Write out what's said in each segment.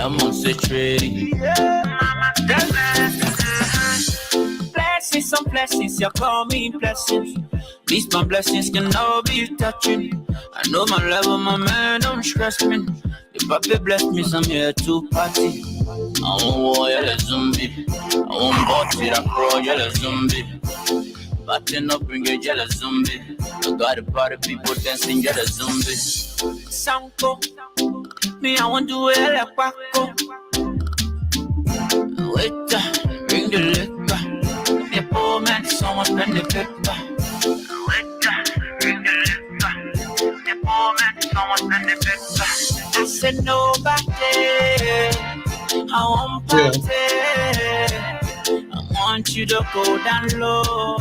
I'm on citrate. Blessings, some blessings, you call me blessings. These my blessings can all be touching. I know my level, my man, don't stress me. If Papa bless me, I'm here to party. I want war, you're a zombie. I want body, I crawl, you're a zombie. Batting up, bring a jealous zombie. I got a party, people dancing, you're a zombie. Sanko, me, I want to wear a quacko. Wait, bring the liquor. The poor man, someone spend the paper. Wait, bring the liquor. The poor man, someone spend the paper. I said nobody. I want party. I want you to go down low.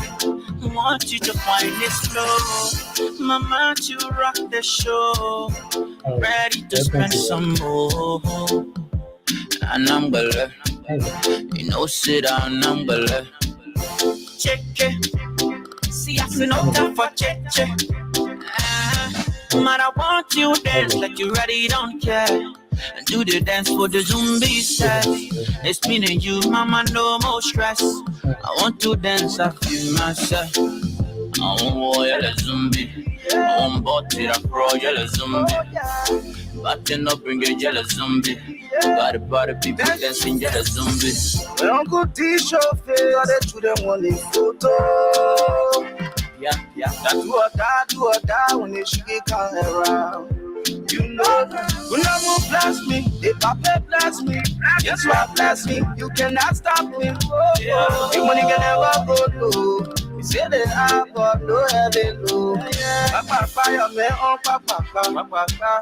I want you to find this flow. Mama, to rock the show. Ready to spend some more. And I'm gonna, you know, sit down, I'm gonna check it. See, I see no time for check. Man, I want you to dance like you ready, don't care. And do the dance for the zombie set. It's me and you, mama, no more stress. I want to dance, I feel myself. I want war, you're a zombie. I want body, I crawl, you're a zombie. Batting up, bring a jealous zombie. Got a party, people dancing, you're a zombie. When Uncle T show face, all the children want a photo. Yeah, do or die when they should come around. You know, when I won't bless me, if Papa bless me, yes, what bless me, you cannot stop me. The money can never go low. You say that I got no heaven low. Papa fire me on Papa,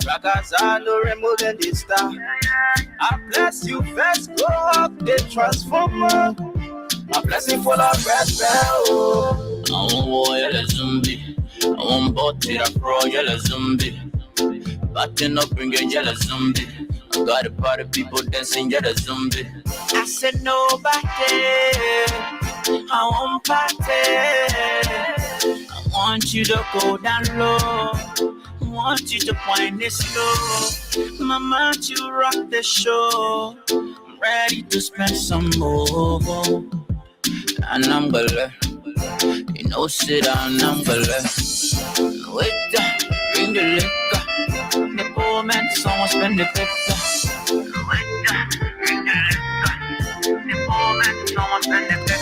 Ragazza no remote than the star. I bless you first, go up the transformer. My blessing full of respect. I want war, you're a zombie. I want body, I crawl, you're a zombie. Batting up, bring a jealous zombie. I got a party, people dancing, you're a zombie. I said nobody. I want party. I want you to go down low. I want you to find this slow. Mama, to rock the show. I'm ready to spend some more. And I'm gonna, you know, sit down, I'm gonna wait, bring the liquor. The poor man, someone spend the paper. Wait, bring the liquor. The poor man, someone spend the paper.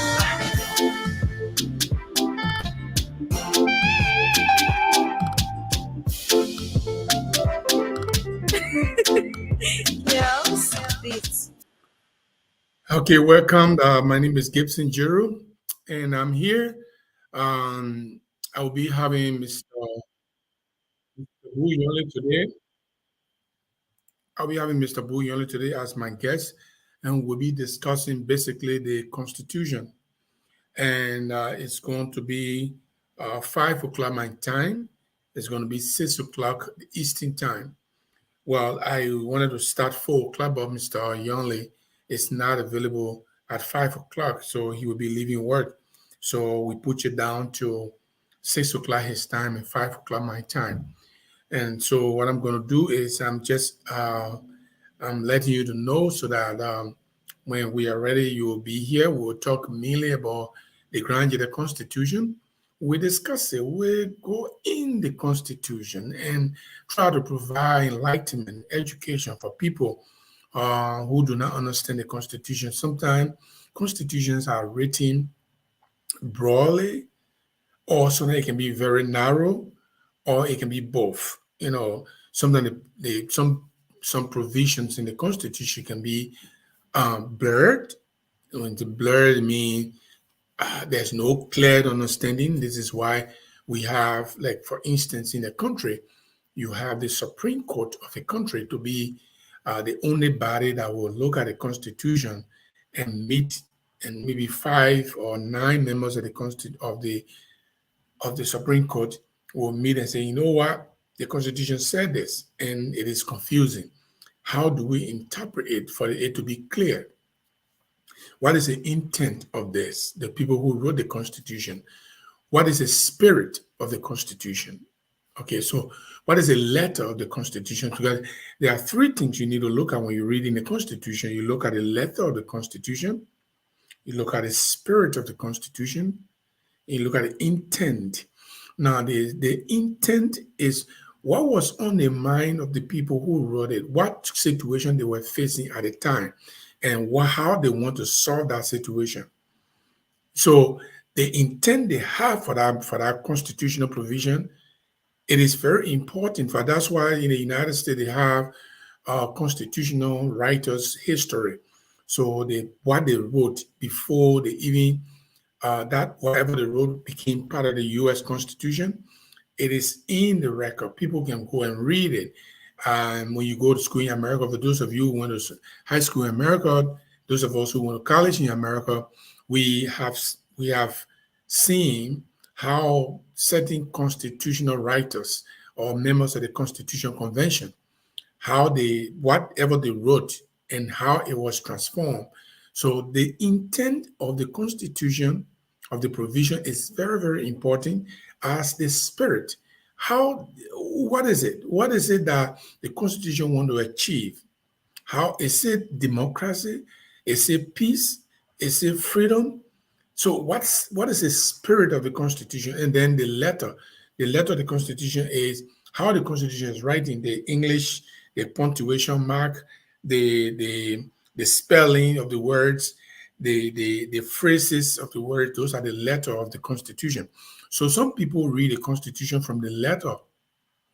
Yes, beats. Okay, welcome. My name is Gibson Jiro, and I'm here. I will be having Mr. Bull Yonly today. I'll be having Mr. Bull Yonly today as my guest, and we'll be discussing basically the Constitution. And it's going to be 5 o'clock my time. It's going to be 6 o'clock Eastern time. Well, I wanted to start 4 o'clock, but Mr. Yonly is not available at 5 o'clock, so he will be leaving work. So we put you down to 6 o'clock his time and 5 o'clock my time. And so what I'm going to do is I'm letting you to know so that when we are ready, you will be here. We'll talk mainly about the grant of the Constitution. We discuss it. We go in the Constitution and try to provide enlightenment, education for people who do not understand the Constitution. Sometimes constitutions are written broadly, or sometimes it can be very narrow, or it can be both. You know, sometimes some provisions in the Constitution can be blurred. When the blurred mean there's no clear understanding. This is why we have, like, for instance, in a country, you have the Supreme Court of a country to be the only body that will look at the Constitution and meet, and maybe 5 or 9 members of the Supreme Court will meet and say, you know what, the Constitution said this, and it is confusing. How do we interpret it for it to be clear? What is the intent of this? The people who wrote the Constitution. What is the spirit of the Constitution? Okay, so what is a letter of the Constitution? Because there are three things you need to look at when you're reading the Constitution. You look at the letter of the Constitution, you look at the spirit of the Constitution, and you look at the intent. Now, the intent is what was on the mind of the people who wrote it, what situation they were facing at the time, and how they want to solve that situation. So the intent they have for that constitutional provision, it is very important. For that's why in the United States they have constitutional writers' history. So what they wrote before they even that whatever they wrote became part of the U.S. Constitution. It is in the record. People can go and read it. When you go to school in America, for those of you who went to high school in America, those of us who went to college in America, we have seen how certain constitutional writers or members of the Constitutional Convention, how whatever they wrote and how it was transformed. So the intent of the Constitution of the provision is very, very important as the spirit. What is it? What is it that the Constitution want to achieve? How is it democracy? Is it peace? Is it freedom? So what is the spirit of the Constitution? And then the letter of the Constitution is how the Constitution is writing, the English, the punctuation mark, the spelling of the words, the phrases of the word. Those are the letter of the Constitution. So some people read the Constitution from the letter.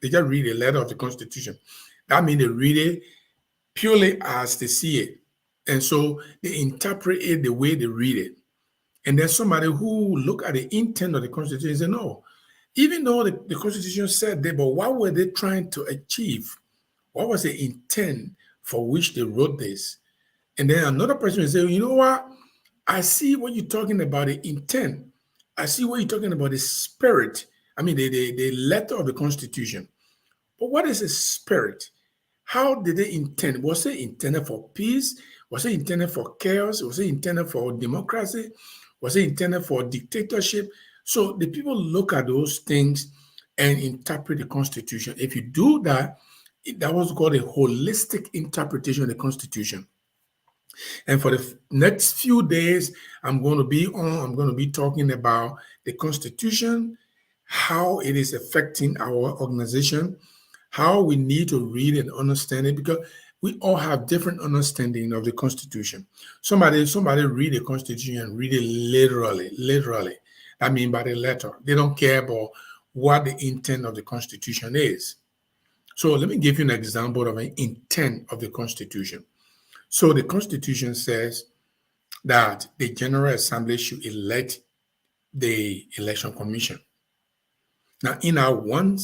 They just read the letter of the Constitution. That means they read it purely as they see it. And so they interpret it the way they read it. And there's somebody who look at the intent of the Constitution and say, no, even though the Constitution said that, but what were they trying to achieve? What was the intent for which they wrote this? And then another person will say, you know what? I see what you're talking about, the intent. I see what you're talking about, the spirit. I mean, the letter of the Constitution. But what is the spirit? How did they intend? Was it intended for peace? Was it intended for chaos? Was it intended for democracy? Was it intended for dictatorship? So the people look at those things and interpret the Constitution. If you do that, that was called a holistic interpretation of the Constitution. And for the next few days, I'm going to be talking about the Constitution, how it is affecting our organization, how we need to read and understand it, because we all have different understanding of the Constitution. Somebody read the Constitution and read it literally. I mean by the letter. They don't care about what the intent of the Constitution is. So let me give you an example of an intent of the Constitution. So the Constitution says that the General Assembly should elect the Election Commission. Now, in our one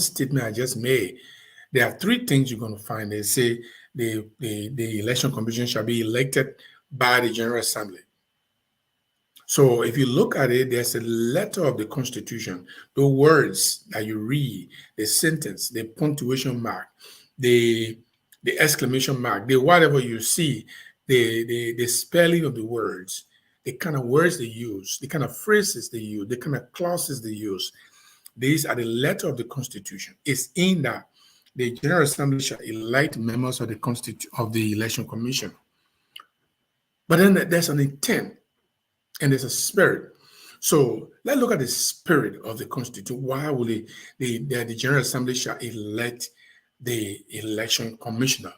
statement I just made, there are three things you're going to find. They say the Election Commission shall be elected by the General Assembly. So if you look at it, there's a letter of the Constitution. The words that you read, the sentence, the punctuation mark, the exclamation mark, the whatever you see, the spelling of the words, the kind of words they use, the kind of phrases they use, the kind of clauses they use. These are the letter of the Constitution. It's in that the General Assembly shall elect members of the Election Commission. But then there's an intent and there's a spirit. So let's look at the spirit of the Constitution. Why will the General Assembly shall elect the Election Commissioner?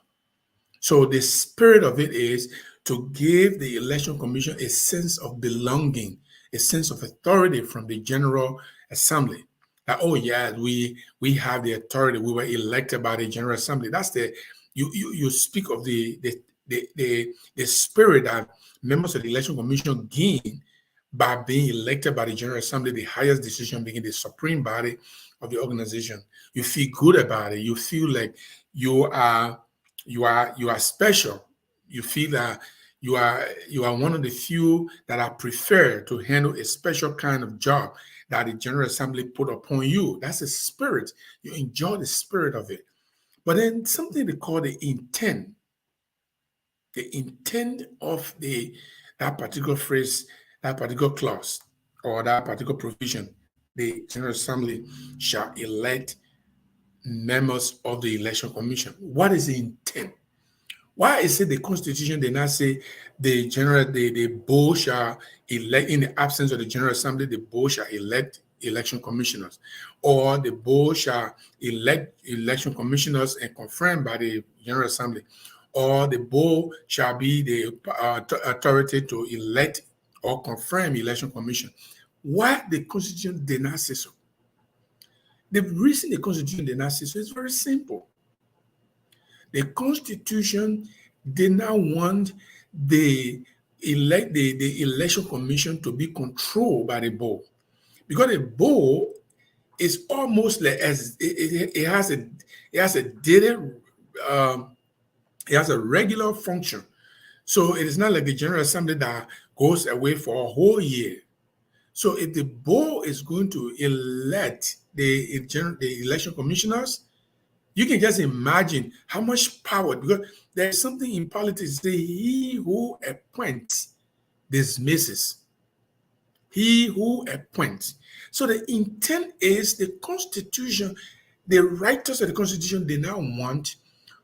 So the spirit of it is to give the Election Commission a sense of belonging, a sense of authority from the General Assembly. That, oh yeah, we have the authority. We were elected by the General Assembly. That's you speak of the spirit that members of the Election Commission gain by being elected by the General Assembly, the highest decision being the supreme body of the organization. You feel good about it. You feel like you are special. You feel that you are one of the few that are preferred to handle a special kind of job that the General Assembly put upon you. That's the spirit. You enjoy the spirit of it. But then something they call the intent of that particular phrase, that particular clause, or that particular provision the General Assembly shall elect members of the Election Commission. What is the intent? Why is it the Constitution did not say the board shall elect, in the absence of the General Assembly, the board shall elect election commissioners, or the board shall elect election commissioners and confirmed by the General Assembly, or the board shall be the authority to elect or confirm election commission? Why the Constitution did not say so? The reason the Constitution did not say so is very simple. The Constitution did not want the election commission to be controlled by the board, because the board is almost like it has a daily it has a regular function. So it is not like the General Assembly that goes away for a whole year. So if the board is going to elect the election commissioners, you can just imagine how much power, because there's something in politics, say he who appoints dismisses. He who appoints. So the intent is the Constitution, the writers of the Constitution did not want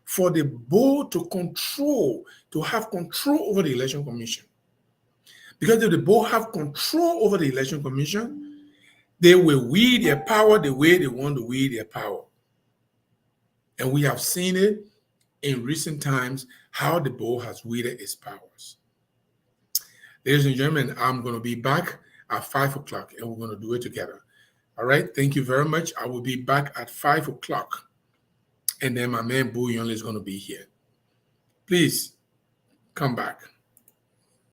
for the board to have control over the Election Commission. Because if the board have control over the Election Commission, they will wield their power the way they want to wield their power. And we have seen it in recent times, how the board has wielded its powers. Ladies and gentlemen, I'm going to be back at 5 o'clock and we're going to do it together. All right. Thank you very much. I will be back at 5 o'clock. And then my man Bull Yonly is going to be here. Please come back.